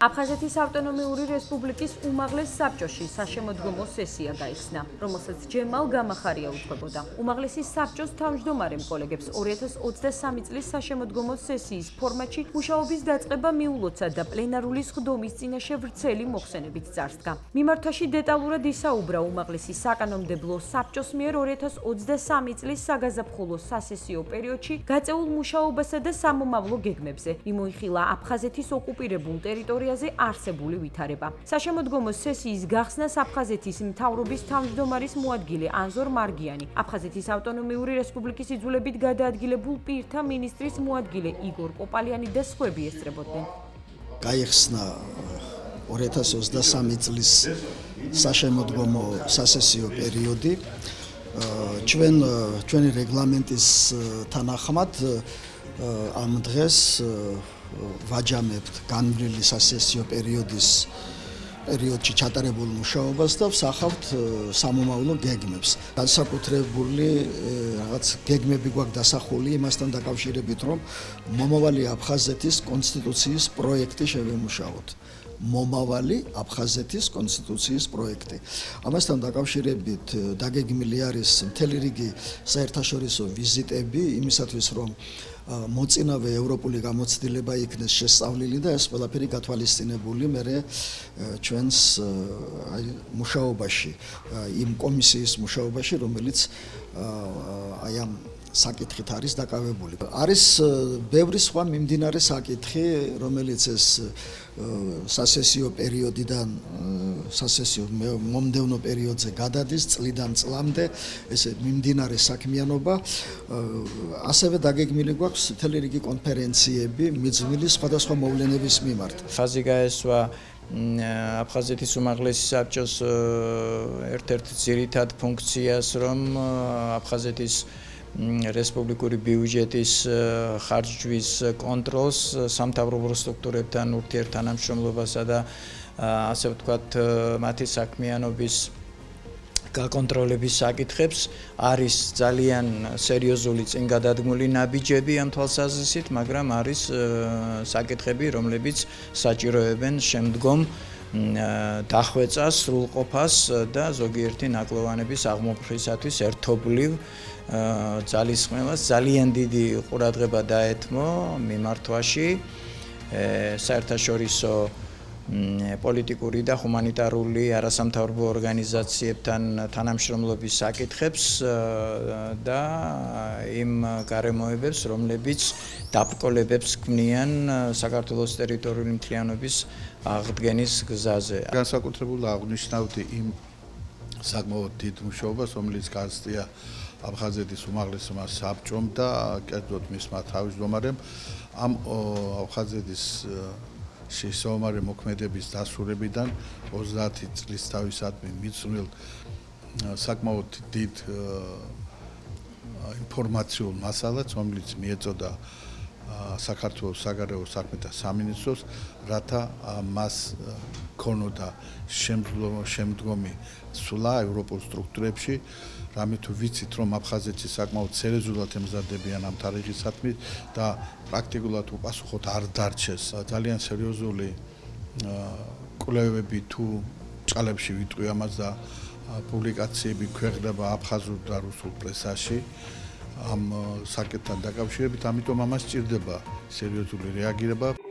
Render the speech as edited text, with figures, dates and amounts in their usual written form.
აფხაზეთის ავტონომიური რესპუბლიკის უმაღლეს საბჭოში საშემოდგომო სესია გაიხსნა, რომელსაც ჯემალ გამახარია უძღვებოდა. უმაღლესი საბჭოს თავმჯდომარემ კოლეგებს 2023 წლის საშემოდგომო სესიის ფორმატში მუშაობის დაწყება მიულოცა და პლენარული სხდომის წინაშე ვრცელი მოხსენებით წარსდგა. მიმართვაში დეტალურად ისაუბრა უმაღლესი საკანონმდებლო საბჭოს მიერ 2023 წლის საგაზაფხულო სასესიო პერიოდში გაწეულ მუშაობასა და სამომავლო გეგმებზე. მიმოიხილა აფხაზეთის ოკუპირებულ ტერიტორიაზე არსებული ვითარება. საშემოდგომო სესიის გახსნას აფხაზეთის მთავრობის თავმჯდომარის მოადგილე ანზორ მარგიანი, აფხაზეთის ავტონომიური რესპუბლიკის იძულებით გადაადგილებულ პირთა მინისტრის მოადგილე იგორ პოპალიანი და სხვები ესწრებოდნენ. გაიხსნა 2023 წლის საშემოდგომო სასესიო პერიოდი. ჩვენი რეგლამენტის თანახმად ამ დღეს ვაჯამებთ განვლილი სასესიო პერიოდში ჩატარებულ მუშაობას და ვსახავთ სამომავლო გეგმებს. განსაკუთრებული რაღაც გეგმები გვაქვს დასახული იმასთან დაკავშირებით, რომ მომავალი აფხაზეთის კონსტიტუციის პროექტი შევემუშაოთ. მომავალი აფხაზეთის კონსტიტუციის პროექტი. ამასთან დაკავშირებით დაგეგმილი არის მთელი რიგი საერთაშორისო ვიზიტები იმისათვის, რომ მოწინავე ევროპული გამოცდილება იქნეს შესწავლილი და ეს ყველაფერი გათვალისწინებული მერე ჩვენს მუშაობაში, იმ კომისიის მუშაობაში, რომელიც აი ამ საკითხით არის დაკავებული. არის ბევრი სხვა მიმდინარე საკითხი, რომელიც ეს სასესიო პერიოდიდან სასესიო მომდევნო პერიოდზე გადადის, წლიდან წლამდე ესე მიმდინარე საქმიანობა. ასევე დაგეგმილი გვაქვს მთელი რიგი კონფერენციები მიძღვნილი სხვადასხვა მოვლენების მიმართ. ხაზი გაესვა აფხაზეთის უმაღლესი საბჭოს ერთ-ერთ ძირითად ფუნქციას, რომ აფხაზეთის რესპუბლიკური ბიუჯეტის ხარჯვის კონტროლს, სამთავრობო სტრუქტურებთან ურთიერთთანამშრომლობასა და ასე ვთქვათ, მათი საქმიანობის გაკონტროლების საკითხებს არის ძალიან სერიოზული წინ გადადგმული ნაბიჯები ამ თვალსაზრისით, მაგრამ არის საკითხები, რომლებიც საჭიროებენ შემდგომ დახვეწას, სრულყოფას და ზოგიერთი ნაკლოვანების აღმოფხვრისათვის ერთობლივ ძალისხმევას. ძალიან დიდი ყურადღება დაეთმო მიმართვაში საერთაშორისო პოლიტიკური და ჰუმანიტარული არასამთავრობო ორგანიზაციებთან თანამშრომლობის საკითხებს და იმ გარემოებებს, რომლებიც დაბრკოლებებს ქმნიან საქართველოს ტერიტორიული მთლიანობის აღდგენის გზაზე. განსაკუთრებულად აღნიშნავდი იმ საკმაოდ დიდ მუშაობას, რომელიც გასწია აფხაზეთის უმაღლესმა საბჭომ და კერძოდ მისმა თავმჯდომარემ ამ აფხაზეთის შესაომარი მოქმედების დასრულებიდან 30 წლის თავისადმი მიძღვნილ საკმაოდ დიდ ინფორმაციულ მასალას, რომელიც მიეწოდა საქართველოს საგარეო საქმეთა სამინისტროს, რათა მას ქონოდა შემდგომი სვლა ევროპულ სტრუქტურებში. რამე თუ ვიცით, რომ აფხაზეთი საკმაოდ სერიოზულად ემზადებიან ამ თარიღისადმი და პრაქტიკულად უპასუხოდ არ დარჩეს. ძალიან სერიოზული კვლევები თუ ჭალებში ვიტყვი ამას და პუბლიკაციები ქვეყნდება აფხაზურ და რუსულ პრესაში ამ საკითხთან დაკავშირებით, ამიტომ ამას სჭირდება სერიოზული რეაგირება.